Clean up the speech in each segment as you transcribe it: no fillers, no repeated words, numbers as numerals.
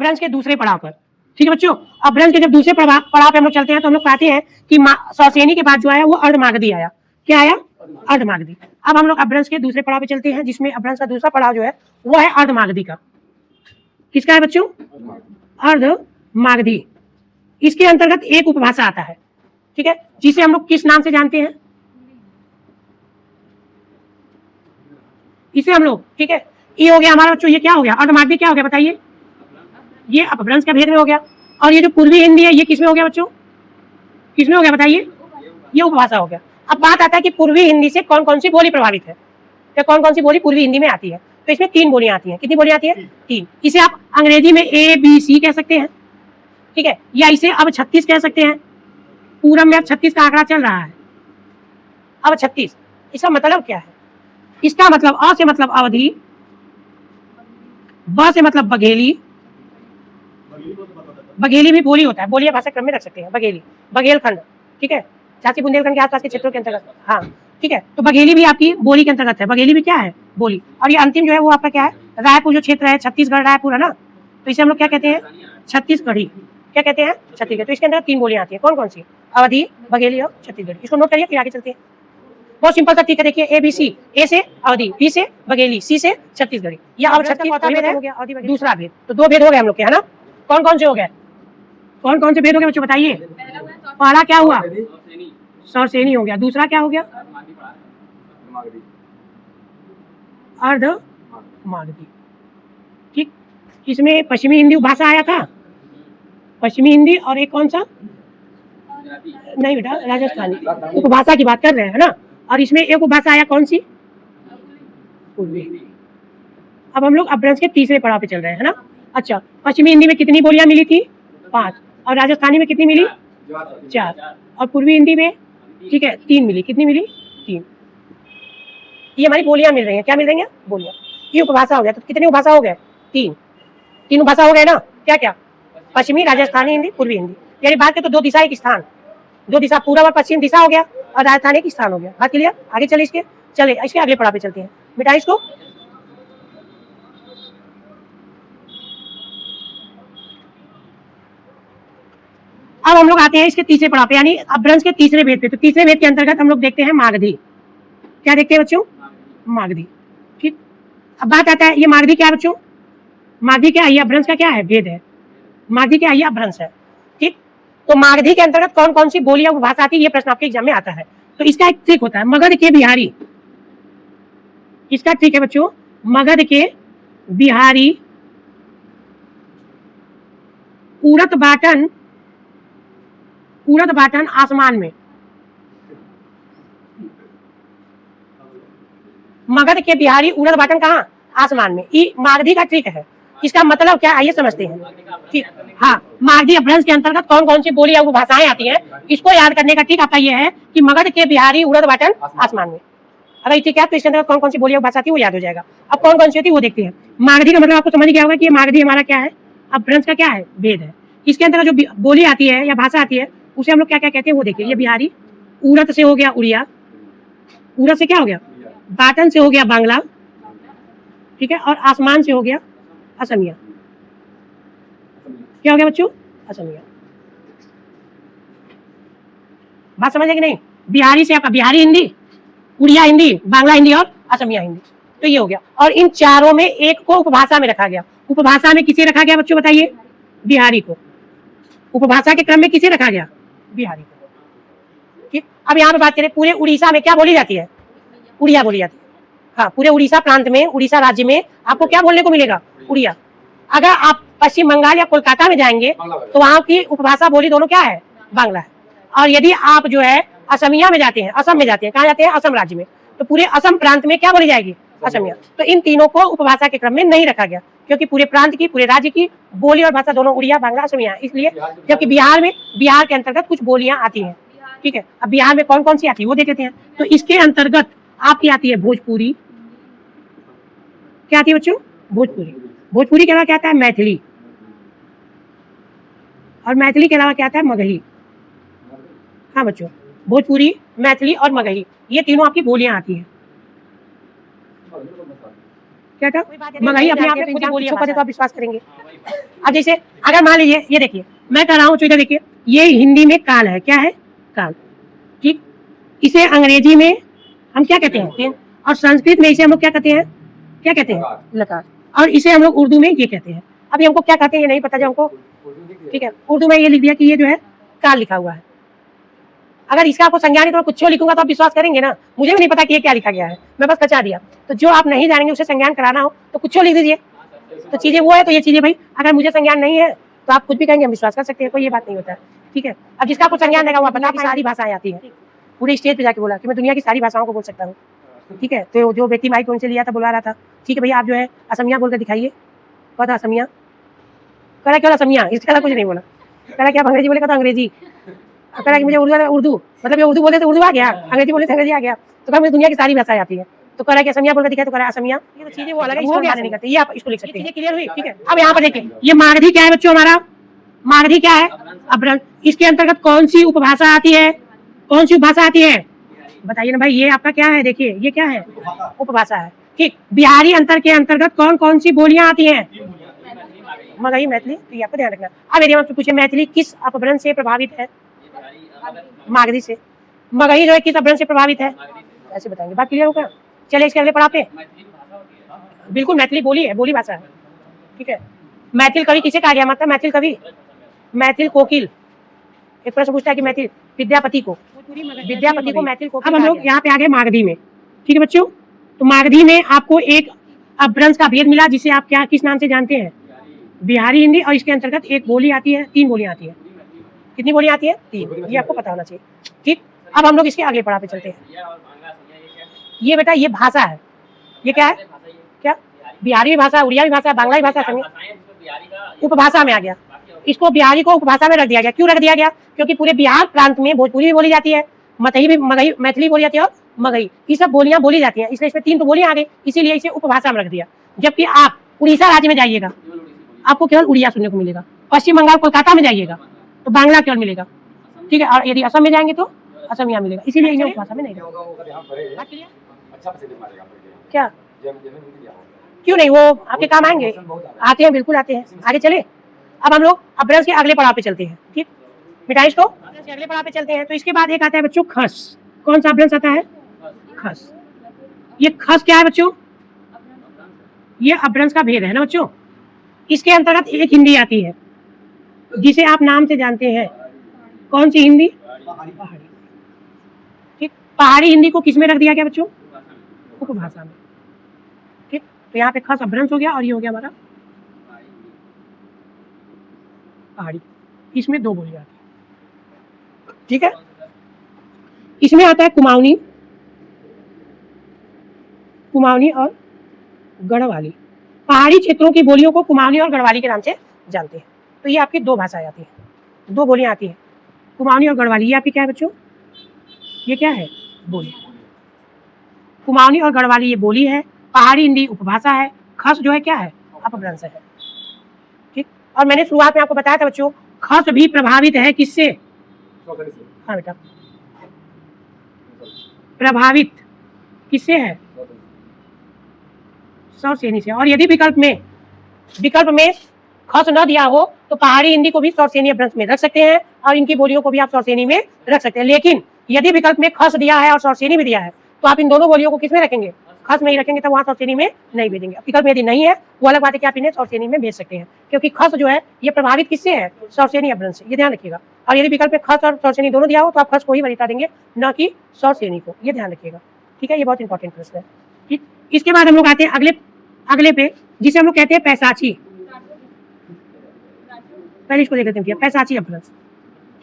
अपभ्रंश के दूसरे पड़ाव पर। ठीक है बच्चों, अपभ्रंश के जब दूसरे पड़ाव पे हम लोग चलते हैं तो हम लोग पाते हैं कि सौसेनी के बाद जो आया वो अर्धमागधी आया। क्या आया? अर्धमागधी। अब हम लोग अपभ्रंश के दूसरे पड़ाव पे चलते हैं जिसमें अपभ्रंश का दूसरा पड़ाव जो है वो है अर्धमागधी का। किसका है बच्चों? अर्धमागधी। इसके अंतर्गत एक उपभाषा आता है, ठीक है, जिसे हम लोग किस नाम से जानते हैं? इसे हम लोग, ठीक है, ये हो गया हमारा बच्चों, ये क्या हो गया? अर्धमागधी क्या हो गया बताइए? ये अपभ्रंश का भेद में हो गया। और ये जो पूर्वी हिंदी है ये किसमें हो गया बच्चों? किसमें हो गया बताइए? ये उपभाषा हो गया। अब बात आता है कि पूर्वी हिंदी से कौन कौन सी बोली प्रभावित है, या कौन कौन सी बोली पूर्वी हिंदी में आती है? तो इसमें 3 बोलियां आती हैं। कितनी बोलियां आती है? 3। इसे आप अंग्रेजी में ABC कह सकते हैं, ठीक है, या इसे अब 36 कह सकते हैं। पूरब में अब 36 का आंकड़ा चल रहा है, अब 36। इसका मतलब क्या है? इसका मतलब अ से मतलब अवधि, ब से मतलब बघेली। बघेली भी बोली होता है, बोलिया भाषा क्रम में रख सकते हैं। बघेली, बघेलखंड, ठीक है, झांसी बुंदेलखंड के आसपास के क्षेत्रों के अंतर्गत। हाँ ठीक है, तो बघेली भी आपकी बोली के अंतर्गत है। बघेली भी क्या है? बोली। और ये अंतिम जो है वो आपका क्या है? रायपुर जो क्षेत्र है, छत्तीसगढ़ रायपुर है ना, तो इसे हम लोग क्या कहते हैं? छत्तीसगढ़ी। क्या कहते हैं? छत्तीसगढ़। तो इसके अंदर 3 बोलियां आती है। कौन कौन सी? अवधी, बघेली और छत्तीसगढ़ी। इसको नोट करिए, फिर आगे चलते हैं। बहुत सिंपल सा, ठीक है, देखिए ABC, A से अवधी, B से बघेली, C से छत्तीसगढ़ी। या अब 36 हो गया दूसरा भेद। तो 2 भेद हो गए हम लोग के, है ना? कौन कौन से हो गए? कौन कौन से भेद हो गए बच्चों बताइए? पहला क्या हुआ? सौसेनी हो गया। दूसरा क्या हो गया? अर्धमागधी। ठीक, इसमें पश्चिमी हिंदी उपभाषा आया था, पश्चिमी हिंदी, और एक कौन सा? नहीं बेटा, राजस्थानी उपभाषा की बात कर रहे हैं, है ना? और इसमें एक उपभाषा आया, कौन सी? पूर्वी हिंदी। अब हम लोग अपभ्रंश के तीसरे पड़ाव पे चल रहे हैं, है ना? अच्छा, पश्चिमी हिंदी में कितनी बोलियां मिली थी? 5। और राजस्थानी में कितनी मिली? 4। और पूर्वी हिंदी में, ठीक है, 3 मिली। कितनी मिली? 3। ये हमारी बोलियां मिल रही हैं। क्या मिल रही हैं? बोलियां। ये उपभाषा हो गया। तो कितनी उपभाषा हो गए? 3 उपभाषा हो गए ना? क्या क्या? पश्चिमी, राजस्थानी हिंदी, पूर्वी हिंदी। यानी बात करें तो 2 दिशा एक स्थान, 2 दिशा, पूर्व और पश्चिम दिशा हो गया, और राजस्थानी एक स्थान हो गया। बात क्लियर? आगे चले इसके अगले पड़ाव पे चलते हैं। मिटाइए इसको। अब हम लोग आते हैं इसके तीसरे पड़ाव पे, यानी अपभ्रंश के तीसरे भेद पे। तो तीसरे भेद के अंतर्गत हम लोग देखते हैं मागधी। क्या देखते हैं बच्चों? मागधी। ठीक, अब बात आता है, ये मागधी क्या है बच्चों? मागधी क्या है? ये अपभ्रंश का क्या है? भेद है। मागधी क्या है? ये अपभ्रंश है। ठीक, तो मागधी के अंतर्गत कौन कौन सी बोली या उपभाषा आती है? ये प्रश्न आपके एग्जाम में आता है। तो इसका एक ट्रिक होता है, मगध के बिहारी। इसका ट्रिक है बच्चों, मगध के बिहारी उड़त बाटन आसमान में। मगध के बिहारी उड़द बाटन कहाँ? आसमान में। ये मागधी का ट्रिक है। इसका मतलब क्या? आइए समझते हैं। ठीक, हाँ, मागधी अपभ्रंश के अंतर्गत कौन कौन सी बोली या उपभाषाएं आती हैं, इसको याद करने का ट्रिक आपका ये है कि मगध के बिहारी उड़द बाटन आसमान में। अगर ठीक है तो इसके अंदर कौन कौन सी बोली उपभाषा आती है वो याद हो जाएगा। अब कौन कौन सी होती है वो देखते हैं। मागधी का मतलब आपको समझ गया होगा कि मागधी हमारा क्या है? अपभ्रंश का क्या है? भेद है। इसके अंदर जो बोली आती है या भाषा आती है उसे हम लोग क्या क्या कहते हैं वो देखिए। ये बिहारी, उड़द से हो गया उड़िया, उड़द से क्या हो गया? बाटन से हो गया बांग्ला, ठीक है, और आसमान से हो गया असमिया। क्या हो गया बच्चों? असमिया। बात समझ है कि नहीं? बिहारी से आपका बिहारी हिंदी, उड़िया हिंदी, बांग्ला हिंदी और असमिया हिंदी। तो ये हो गया। और इन चारों में एक को उपभाषा में रखा गया। उपभाषा में किसे रखा गया बच्चों बताइए? बिहारी को। उपभाषा के क्रम में किसे रखा गया? बिहारी को। ठीक, अब यहाँ पे बात करें, पूरे उड़ीसा में क्या बोली जाती है? उड़िया बोली जाती है। हाँ, पूरे उड़ीसा प्रांत में, उड़ीसा राज्य में आपको क्या बोलने को मिलेगा? उड़िया। अगर आप पश्चिम बंगाल या कोलकाता में जाएंगे तो वहाँ की उपभाषा बोली दोनों क्या है? बांग्ला है। और यदि आप जो है असमिया में जाते हैं, असम में जाते हैं, कहाँ जाते हैं? असम राज्य में, तो पूरे असम प्रांत में क्या बोली जाएगी? असमिया। तो इन तीनों को उपभाषा के क्रम में नहीं रखा गया, क्योंकि पूरे प्रांत की, पूरे राज्य की बोली और भाषा दोनों उड़िया, बांग्ला, असमिया, इसलिए। जबकि बिहार के अंतर्गत कुछ बोलियां आती हैं। ठीक है, अब बिहार में कौन कौन सी आती है वो देख लेते हैं। तो इसके अंतर्गत आपकी आती है भोजपुरी। क्या आती है बच्चों? भोजपुरी। भोजपुरी के अलावा क्या आता है? मैथिली। और मैथिली के अलावा क्या आता है? मगही। हाँ बच्चों, भोजपुरी, मैथिली और मगही, ये तीनों आपकी बोलियां आती हैं। क्या था, महंगाई अपने आप में खुद ही बोली है, तो आप विश्वास करेंगे। अब जैसे अगर मान लीजिए ये देखिए मैं कह रहा हूँ, इधर देखिए ये हिंदी में काल है, क्या है काल, ठीक। इसे अंग्रेजी में हम क्या कहते हैं, और संस्कृत में इसे हम लोग क्या कहते हैं, क्या कहते हैं, लकार। और इसे हम लोग उर्दू में ये कहते हैं। अभी हमको क्या कहते हैं ये नहीं पता जो हमको, ठीक है, उर्दू में ये लिख दिया कि ये जो है काल लिखा हुआ है। अगर इसका आपको संज्ञान नहीं तो कुछ लिखूंगा तो आप विश्वास करेंगे ना, मुझे भी नहीं पता कि ये क्या लिखा गया है, मैं बस कचा दिया। तो जो आप नहीं जानेंगे उसे संज्ञान कराना हो तो कुछ लिख दीजिए। तो चीजें वो है, तो ये चीजें भाई अगर मुझे संज्ञान नहीं है तो आप कुछ भी कहेंगे हम विश्वास कर सकते हैं, कोई ये बात नहीं होता है, ठीक है। अब जिसका आपको संज्ञान देगा वो अपना की सारी भाषाएं आती है, पूरे स्टेज पे जाके बोला कि मैं दुनिया की सारी भाषाओं को बोल सकता हूँ, ठीक है। तो जो व्यक्ति माइक उनसे लिया था बुला रहा था, ठीक है भैया आप जो है असमिया बोलकर दिखाइए, कहा था असमिया, करा क्या असमिया, इसका कुछ नहीं बोला, करा क्या अंग्रेजी बोले, कहा अंग्रेजी, करा कि मुझे उर्दू मतलब ये उर्दू बोले तो उर्दू आ गया, अंग्रेजी बोले तो अंग्रेजी आ गया, तो कहा मुझे दुनिया की सारी भाषाएं आती है, तो करा कि असमिया बोलकर दिखाया, तो करा असमिया। ये तो चीजें वो अलग है, इसको नहीं करते, ये आप इसको लिख सकते हैं, क्लियर हुई, ठीक है। अब यहाँ पर देखिए ये मागधी क्या है बच्चों, हमारा मागधी क्या है, अभ्रंश। इसके अंतर्गत कौन सी उपभाषा आती है, कौन सी उपभाषा आती है बताइए ना भाई, ये आपका क्या है, देखिए ये क्या है, उपभाषा है, ठीक। बिहारी अंतर के अंतर्गत कौन कौन सी बोलियां आती हैं, मगही, मैथिली, तो ये आपको ध्यान रखना। अब यदि आपसे पूछे मैथिली किस अपभ्रंश से प्रभावित है, मागधी से। मगही जो है किस अपभ्रंश से प्रभावित है, ऐसे बताएंगे, बात क्लियर होगा। चले इसके अगले पड़ाव पे, बिल्कुल मैथिली बोली है, बोली भाषा है, ठीक है। मैथिल कवि किसे कहा गया, मतलब मैथिल कवि, मैथिल कोकिल। एक प्रश्न पूछता है कि मैथिल विद्यापति को, विद्यापति को मैथिल कोकिल। अब हम लोग यहाँ पे आ गए मागधी में, ठीक है बच्चों। तो मागधी में आपको एक अपभ्रंश का भेद मिला जिसे आप क्या किस नाम से जानते हैं, बिहारी हिंदी। और इसके अंतर्गत एक बोली आती है, 3 बोलियां आती है, कितनी बोलियां आती है, 3, ये आपको पता होना चाहिए, ठीक। अब हम लोग इसके अगले पड़ाव पे चलते हैं। ये बेटा ये भाषा है, ये क्या है, क्या बिहारी भाषा, उड़िया भी भाषा, बांग्ला भी भाषा, उपभाषा में आ गया। इसको बिहारी को उपभाषा में रख दिया गया, क्यों रख दिया गया, क्योंकि पूरे बिहार प्रांत में भोजपुरी भी बोली जाती है, मतही भी, मगही, मैथिली बोली जाती है और मगही, ये सब बोलियां बोली जाती हैं, इसलिए इसमें 3 तो बोलियां आ गई, इसीलिए इसे उपभाषा में रख दिया। जबकि आप उड़ीसा राज्य में जाइएगा आपको केवल उड़िया सुनने को मिलेगा, पश्चिम बंगाल कोलकाता में जाइएगा तो बांग्ला केवल मिलेगा, ठीक है। और यदि असम में जाएंगे तो असमिया मिलेगा, इसीलिए इन्हें उपभाषा में नहीं रखा। क्या क्यों नहीं, वो आपके काम आएंगे, आते हैं, बिल्कुल आते हैं। आगे चले, अब हम लोग अपभ्रंश के अगले पड़ाव पे चलते हैं, ठीक। मिटाई इसको, अगले पड़ाव पे चलते हैं। तो इसके बाद एक आता है बच्चों खस। कौन सा अपभ्रंश आता है, खस। ये खस क्या है बच्चों, ये अपभ्रंश का भेद है ना बच्चों। इसके अंतर्गत एक हिंदी आती है जिसे आप नाम से जानते हैं, कौन सी हिंदी, पहाड़ी, ठीक। पहाड़ी हिंदी को किस में रख दिया गया बच्चों, उपभाषा में, ठीक। तो यहाँ पे खस अपभ्रंश हो गया और ये हो गया हमारा पहाड़ी। इसमें 2 बोलियां आती है, ठीक है। इसमें आता है कुमाऊनी, कुमाऊनी और गढ़वाली। पहाड़ी क्षेत्रों की बोलियों को कुमाऊनी और गढ़वाली के नाम से जानते हैं। तो ये आपकी 2 भाषाएं आती हैं, 2 बोलियां आती हैं, कुमाऊनी और गढ़वाली। ये आपकी क्या है बच्चों, ये क्या है, बोली। कुमाऊनी और गढ़वाली ये बोली है, पहाड़ी हिंदी उपभाषा है, खस जो है क्या है, अपभ्रंश है, ठीक। और मैंने शुरुआत में आपको बताया था बच्चों खस भी प्रभावित है किससे, हाँ बेटा, प्रभावित किससे है, सौरसेनी से। और यदि विकल्प में खस न दिया हो तो पहाड़ी हिंदी को भी सौरसेनी अपभ्रंश में रख सकते हैं और इनकी बोलियों को भी आप सौरसेनी में रख सकते हैं। लेकिन यदि विकल्प में खस दिया है और सौरसेनी भी दिया है तो आप इन दोनों बोलियों को किस में रखेंगे, खस में ही रखेंगे, तो वहाँ सौरसेनी में नहीं भेजेंगे। विकल्प में यदि नहीं है वो अलग बात है कि आप इन्हें सौरसेनी में भेज सकते हैं, क्योंकि खस जो है ये प्रभावित किससे है, सौरसेनी अपभ्रंश से, ये ध्यान रखिएगा। और यदि विकल्प में खस और सौरसेनी दोनों दिया हो तो आप खस को ही वरीयता देंगे, न कि सौरसेनी को, ये ध्यान रखिएगा, ठीक है। ये बहुत इंपॉर्टेंट प्रश्न है, ठीक। इसके बाद हम लोग आते हैं अगले पे, जिसे हम लोग कहते हैं पैसाची। पहले इसको देख लेते हैं, पैसाची अपभ्रंश,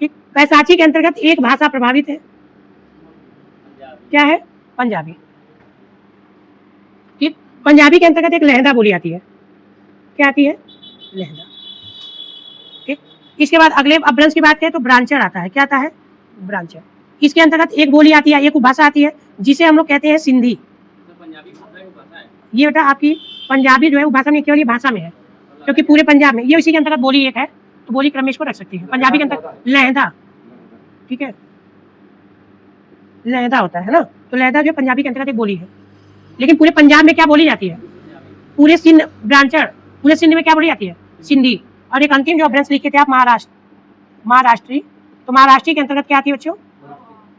ठीक। पैसाची के अंतर्गत एक भाषा प्रभावित है, क्या है, पंजाबी, ठीक। पंजाबी के अंतर्गत एक लहंदा बोली आती है, क्या आती है, लहंदा, ठीक। इसके बाद अगले अपभ्रंश की बात करें तो ब्रांचर आता है, क्या आता है, ब्रांचर। इसके अंतर्गत एक बोली आती है, एक उपभाषा आती है जिसे हम लोग कहते हैं सिंधी। ये बेटा आपकी पंजाबी जो है उपभाषा में, केवल ये भाषा में है क्योंकि पूरे पंजाब में ये इसी के अंतर्गत बोली एक है, तो बोली क्रम में इसको रख सकते हैं। पंजाबी के अंतर्गत लहंदा, ठीक है, लहंदा होता है ना, तो लहंदा जो पंजाबी के अंतर्गत एक बोली है। लेकिन पूरे पंजाब में क्या बोली जाती है, पूरे सिंध ब्रांचड़, पूरे सिंध में क्या बोली जाती है? सिंधी। और एक अंतिम जो अपभ्रंश लिखे थे आप महाराष्ट्र, महाराष्ट्री। तो महाराष्ट्री के अंतर्गत क्या आती है बच्चों?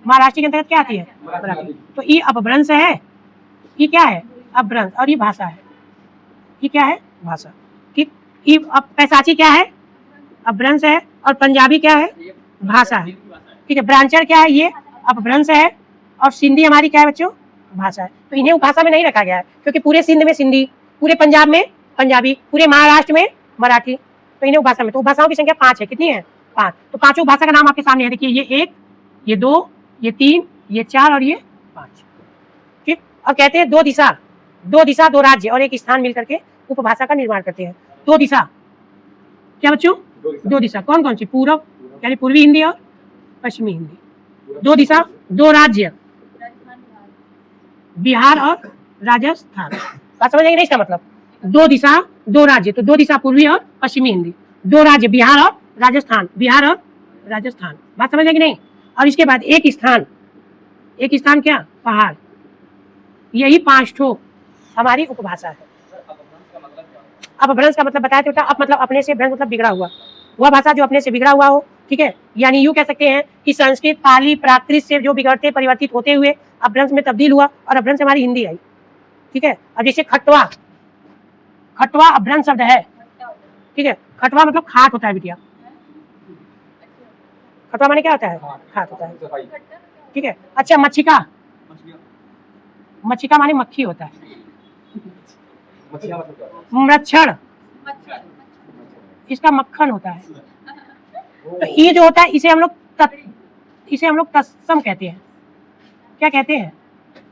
महाराष्ट्री के अंतर्गत क्या आती है? मराठी। तो ये अपभ्रंश है, ये क्या है? अपभ्रंश। और ये भाषा है, ये क्या है? भाषा। ठीक। ये पैसाची क्या है? अपभ्रंश है। और पंजाबी क्या है? भाषा है। ठीक है। ब्रांचर क्या है? ये अपभ्रंश है। और सिंधी हमारी क्या है बच्चों? भाषा है। तो इन्हें उपभाषा में नहीं रखा गया है, क्योंकि पूरे सिंध में सिंधी, पूरे पंजाब में पंजाबी, पूरे महाराष्ट्र में मराठी। तो इन्हें उपभाषा में, तो उपभाषाओं की संख्या 5 है। कितनी है? 5। तो पांचों भाषा का नाम आपके सामने है। देखिए, ये 1, ये 2, ये 3, ये 4 और ये 5। ठीक। और कहते हैं दो दिशा, दो राज्य और एक स्थान मिलकर के उपभाषा का निर्माण करते हैं। दो दिशा क्या बच्चों? दो दिशा कौन कौन सी? पूर्व यानी पूर्वी हिंदी और पश्चिमी हिंदी। दो दिशा, दो राज्य, बिहार और राजस्थान। बात समझ आएगी नहीं? इसका मतलब दो दिशा, दो राज्य, तो दो दिशा पूर्वी और पश्चिमी हिंदी, दो राज्य बिहार और राजस्थान, बिहार और राजस्थान। बात समझ आएगी नहीं? और इसके बाद एक स्थान, एक स्थान क्या? पहाड़। यही 5 ठो हमारी उपभाषा है। अपभ्रंश का मतलब बताया बेटा, अप मतलब अपने से, भ्रंश मतलब बिगड़ा हुआ, वह भाषा जो अपने से बिगड़ा हुआ हो। ठीक है। यानी यूं कह सकते हैं कि संस्कृत, पाली, प्राकृत से जो बिगड़ते परिवर्तित होते हुए अपभ्रंश में तब्दील हुआ और अपभ्रंश हमारी हिंदी आई। ठीक है। अब जैसे खटवा, खटवा अपभ्रंश शब्द है। ठीक है। खटवा मतलब खाट होता है बिटिया। खटवा माने क्या होता है? खाट होता है। ठीक है। अच्छा, मच्छिका, मच्छिका माने मक्खी होता है। मृक्षण, इसका मक्खन होता है। तो ये जो होता है इसे हम लोग तत्सम कहते हैं। क्या कहते हैं?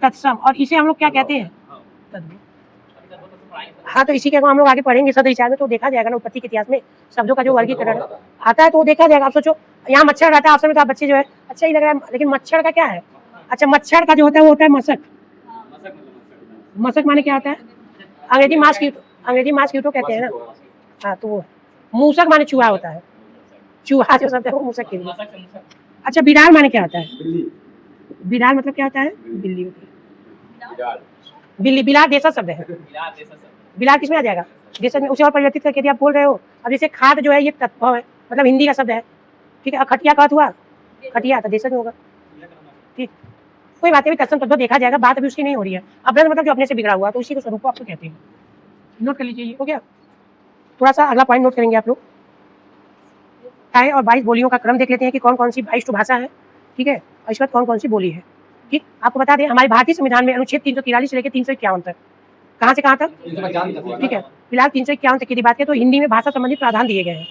तत्सम। और इसे हम लोग क्या कहते हैं? तद्भव। हाँ, तो इसी के हम लोग आगे पढ़ेंगे सद विचार में, तो देखा जाएगा ना उत्पत्ति के इतिहास में शब्दों का जो वर्गीकरण आता है, तो देखा जाएगा। आप सोचो, यहाँ मच्छर रहता है आपस में, तो आप बच्चे जो है अच्छा ही लग रहा है, लेकिन मच्छर का क्या है? अच्छा, मच्छर का जो होता है वो होता है मशक। मशक माने क्या होता है? अंग्रेजी मॉस्किटो, अंग्रेजी मॉस्किटो कहते हैं ना। हाँ, तो वो मूसक माने चूहा होता है। चूहा जो शब्द है वो मूसक के लिए। अच्छा, बिलार माने क्या होता है? बिलार मतलब क्या होता है? बिल्ली होती है। बिल्ली, बिलार देशज शब्द है। बिलार किसमें आ जाएगा? देशज में। उसे और परिवर्तित करके यदि आप बोल रहे हो, अब जैसे खाद जो है ये तत्व है, मतलब हिंदी का शब्द है। ठीक है। खटिया का हुआ खटिया, तो देशज में होगा। ठीक, कोई बात नहीं, तत्सम तद्भव देखा जाएगा, बात अभी उसकी नहीं हो रही है। अपभ्रंश मतलब जो अपने से बिगड़ा हुआ, तो उसी को स्वरूप आपको कहते हैं। नोट कर लीजिए, ये हो गया। थोड़ा सा अगला पॉइंट नोट करेंगे आप लोग। 28 और 22 बोलियों का क्रम देख लेते हैं कि कौन कौन सी 22 भाषा है। ठीक है। और इसके बाद कौन कौन सी बोली है। ठीक, आपको बता दें हमारे भारतीय संविधान में अनुच्छेद 343 से लेकर 351 तक, कहाँ से कहाँ तक? ठीक है। फिलहाल 351 तक की बात करें तो हिंदी में भाषा संबंधित प्रावधान दिए गए हैं।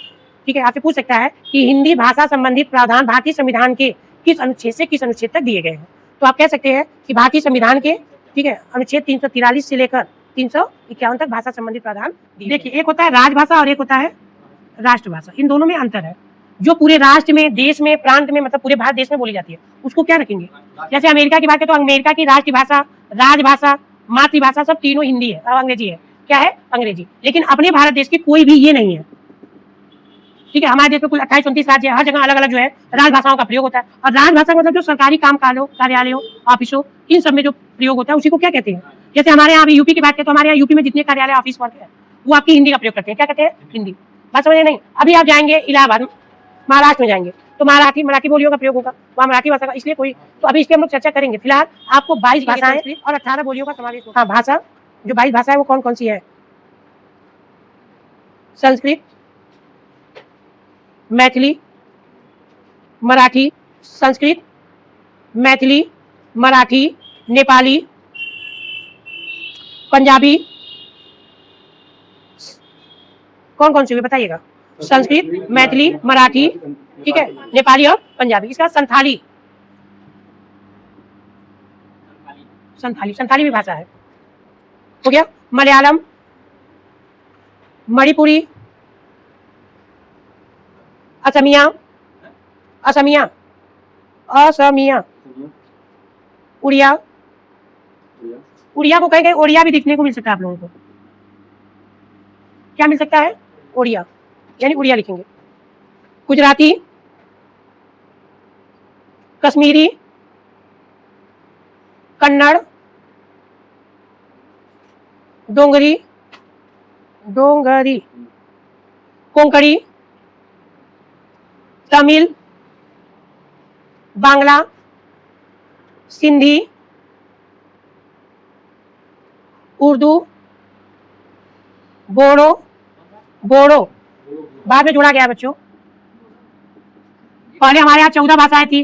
ठीक है। आपसे पूछ सकता है कि हिंदी भाषा संबंधित प्रावधान भारतीय संविधान के किस अनुच्छेद से किस अनुच्छेद तक दिए गए हैं? तो आप कह सकते हैं कि भारतीय संविधान के, ठीक है, अनुच्छेद 343 से लेकर 351 तक भाषा संबंधित प्रावधान। देखिए, एक होता है राजभाषा और एक होता है राष्ट्रभाषा। इन दोनों में अंतर है। जो पूरे राष्ट्र में, देश में, प्रांत में, मतलब पूरे भारत देश में बोली जाती है, उसको क्या रखेंगे? जैसे अमेरिका की बात करें तो अमेरिका की राष्ट्रभाषा, राजभाषा, मातृभाषा सब तीनों हिंदी है और अंग्रेजी है। क्या है? अंग्रेजी। लेकिन अपने भारत देश की कोई भी ये नहीं है। ठीक है। हमारे देश में कुल 28-29 राज्य है, हर जगह अलग अलग जो है राजभाषाओं का प्रयोग होता है। और राजभाषा मतलब जो सरकारी काम काजों, कार्यालयों, ऑफिसों, इन सब में जो प्रयोग होता है उसी को क्या कहते हैं? जैसे हमारे यहाँ यूपी की बात करें तो हमारे यहाँ यूपी में जितने कार्यालय, ऑफिस वर्क है, वो आपकी हिंदी का प्रयोग करते हैं। क्या कहते हैं? हिंदी। बात समझे नहीं? अभी आप जाएंगे इलाहाबाद, महाराष्ट्र में जाएंगे तो मराठी बोलियों का प्रयोग होगा, वहाँ मराठी भाषा का, इसलिए कोई, तो अभी इस पर हम लोग चर्चा करेंगे। फिलहाल आपको 22 भाषाएं और 18 बोलियों का समावेश होगा। हाँ, भाषा, जो 22 भाषा है वो कौन कौन सी है? संस्कृत, मैथिली, मराठी, संस्कृत, मैथिली, मराठी, नेपाली, पंजाबी, कौन कौन सी हुई बताइएगा? संस्कृत, मैथिली, मराठी, ठीक है, नेपाली और पंजाबी। इसका संथाली, संथाली, संथाली भी भाषा है। हो गया। मलयालम, मणिपुरी, असमिया, असमिया, असमिया, उड़िया, उड़िया को कहीं कहीं ओडिया भी दिखने को मिल सकता है आप लोगों को। क्या मिल सकता है? ओडिया, यानी उड़िया लिखेंगे। गुजराती, कश्मीरी, कन्नड़, डोंगरी, डोंगरी, कोंकणी, तमिल, बांग्ला, सिंधी, उर्दू, बोडो, बोडो बाद में जोड़ा गया है बच्चों। पहले हमारे यहाँ 14 भाषाएं थी,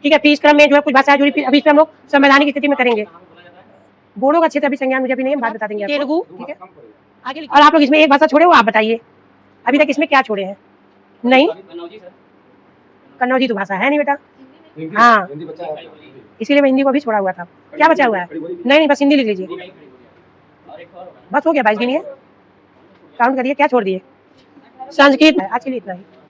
ठीक है, फिर इस क्रम में जो है कुछ भाषाएं जुड़ी, फिर अभी इस पे हम लोग संवैधानिक स्थिति में करेंगे। बोडो का क्षेत्र अभी संज्ञान मुझे अभी नहीं, हम बात बता देंगे। तेलुगु, ठीक है, आगे और आप लोग इसमें एक भाषा छोड़े हो, आप बताइए अभी तक इसमें क्या छोड़े हैं? नहीं, कन्नौजी तो भाषा है नहीं बेटा। हाँ, इसीलिए मैं हिंदी को भी छोड़ा हुआ था। क्या बचा हुआ है? नहीं, बस हिंदी लिख लीजिए, बस हो गया, 22 दिन है, काउंट करिए क्या छोड़ दिए। संस्कृत, आज के लिए इतना ही।